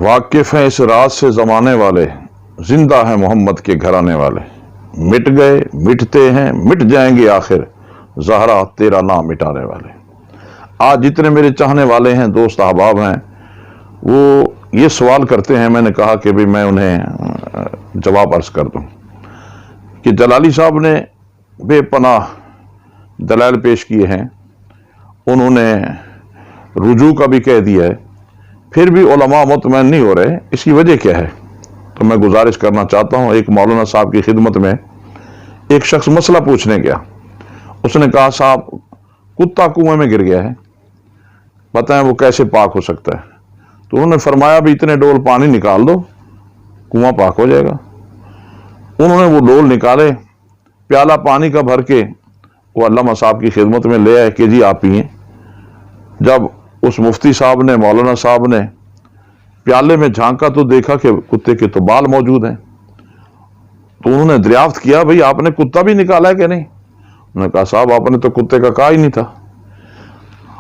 واقف ہیں اس راز سے زمانے والے، زندہ ہیں محمد کے گھرانے والے، مٹ گئے مٹتے ہیں مٹ جائیں گے آخر، زہرا تیرا نام مٹانے والے۔ آج جتنے میرے چاہنے والے ہیں، دوست احباب ہیں، وہ یہ سوال کرتے ہیں، میں نے کہا کہ بھی میں انہیں جواب عرض کر دوں کہ جلالی صاحب نے بے پناہ دلائل پیش کیے ہیں، انہوں نے رجوع کا بھی کہہ دیا ہے، پھر بھی علماء مطمئن نہیں ہو رہے، اس کی وجہ کیا ہے؟ تو میں گزارش کرنا چاہتا ہوں، ایک مولانا صاحب کی خدمت میں ایک شخص مسئلہ پوچھنے گیا، اس نے کہا صاحب کتا کنویں میں گر گیا ہے، بتائیں وہ کیسے پاک ہو سکتا ہے؟ تو انہوں نے فرمایا بھی اتنے ڈول پانی نکال دو، کنواں پاک ہو جائے گا۔ انہوں نے وہ ڈول نکالے، پیالہ پانی کا بھر کے وہ علامہ صاحب کی خدمت میں لے آئے کہ جی آپ پئیں۔ جب اس مفتی صاحب نے، مولانا صاحب نے پیالے میں جھانکا تو دیکھا کہ کتے کے تو بال موجود ہیں، تو انہوں نے دریافت کیا بھئی آپ نے کتا بھی نکالا ہے کہ نہیں؟ انہوں نے کہا صاحب آپ نے تو کتے کا کہا ہی نہیں تھا،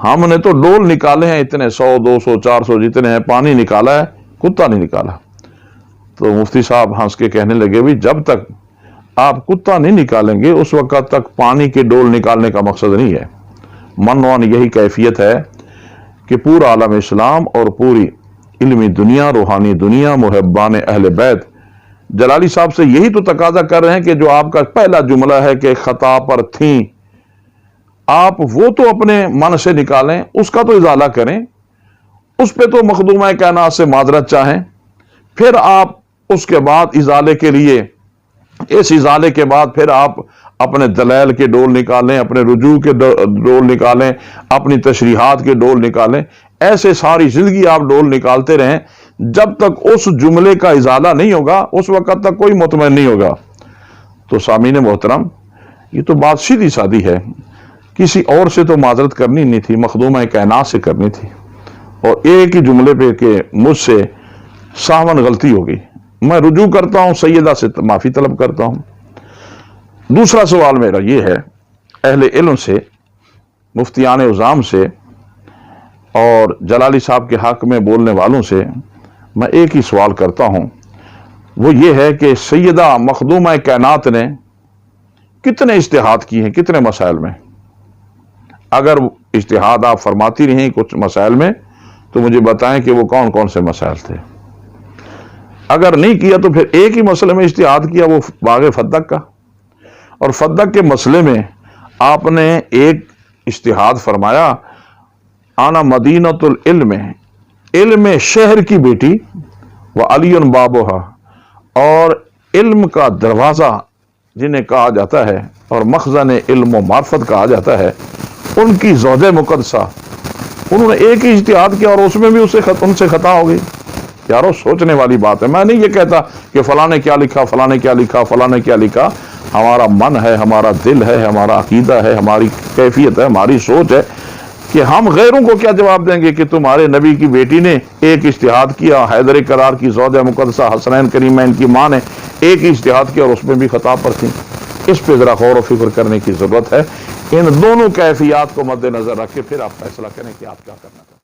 ہم نے تو ڈول نکالے ہیں اتنے 100 200 400 جتنے ہیں، پانی نکالا ہے، کتا نہیں نکالا۔ تو مفتی صاحب ہنس کے کہنے لگے بھی جب تک آپ کتا نہیں نکالیں گے اس وقت تک پانی کے ڈول نکالنے کا مقصد نہیں ہے۔ منوان یہی کیفیت ہے کہ پورا عالم اسلام اور پوری علمی دنیا، روحانی دنیا، محبان اہل بیت جلالی صاحب سے یہی تو تقاضا کر رہے ہیں کہ جو آپ کا پہلا جملہ ہے کہ خطا پر تھیں، آپ وہ تو اپنے من سے نکالیں، اس کا تو ازالہ کریں، اس پہ تو مخدومہ کائنات سے معذرت چاہیں، پھر آپ اس کے بعد ازالے کے لیے، اس ازالے کے بعد پھر آپ اپنے دلائل کے ڈول نکالیں، اپنے رجوع کے ڈول نکالیں، اپنی تشریحات کے ڈول نکالیں، ایسے ساری زندگی آپ ڈول نکالتے رہیں، جب تک اس جملے کا ازالہ نہیں ہوگا اس وقت تک کوئی مطمئن نہیں ہوگا۔ تو سامعین محترم، یہ تو بات سیدھی سادی ہے، کسی اور سے تو معذرت کرنی نہیں تھی، مخدومہ کائنات سے کرنی تھی، اور ایک ہی جملے پہ کہ مجھ سے ساہون غلطی ہو گئی، میں رجوع کرتا ہوں، سیدہ سے معافی طلب کرتا ہوں۔ دوسرا سوال میرا یہ ہے، اہل علم سے، مفتیان عظام سے اور جلالی صاحب کے حق میں بولنے والوں سے میں ایک ہی سوال کرتا ہوں، وہ یہ ہے کہ سیدہ مخدومہ کائنات نے کتنے اجتہاد کی ہیں، کتنے مسائل میں؟ اگر اجتہاد آپ فرماتی رہیں کچھ مسائل میں تو مجھے بتائیں کہ وہ کون کون سے مسائل تھے۔ اگر نہیں کیا تو پھر ایک ہی مسئلے میں اجتہاد کیا، وہ باغ فدق کا، اور فدق کے مسئلے میں آپ نے ایک اجتہاد فرمایا، آنا مدینۃ العلم، علم شہر کی بیٹی، وعلی بابھا، اور علم کا دروازہ جنہیں کہا جاتا ہے اور مخزن علم و معرفت کہا جاتا ہے، ان کی زوجہ مقدسہ، انہوں نے ایک ہی اجتہاد کیا اور اس میں بھی ان سے خطا ہو گئی۔ یارو سوچنے والی بات ہے، میں نہیں یہ کہتا کہ فلاں نے کیا لکھا، فلاں نے کیا لکھا، فلاں نے کیا لکھا، ہمارا من ہے، ہمارا دل ہے، ہمارا عقیدہ ہے، ہماری کیفیت ہے، ہماری سوچ ہے کہ ہم غیروں کو کیا جواب دیں گے کہ تمہارے نبی کی بیٹی نے ایک اجتہاد کیا، حیدر کرار کی زوجہ مقدسہ حسنین کریمین کی ماں نے ایک ہی اجتہاد کیا اور اس میں بھی خطا پر تھی۔ اس پہ ذرا غور و فکر کرنے کی ضرورت ہے، ان دونوں کیفیات کو مد نظر رکھ کے پھر آپ فیصلہ کریں کہ آپ کیا کرنا چاہتے ہیں۔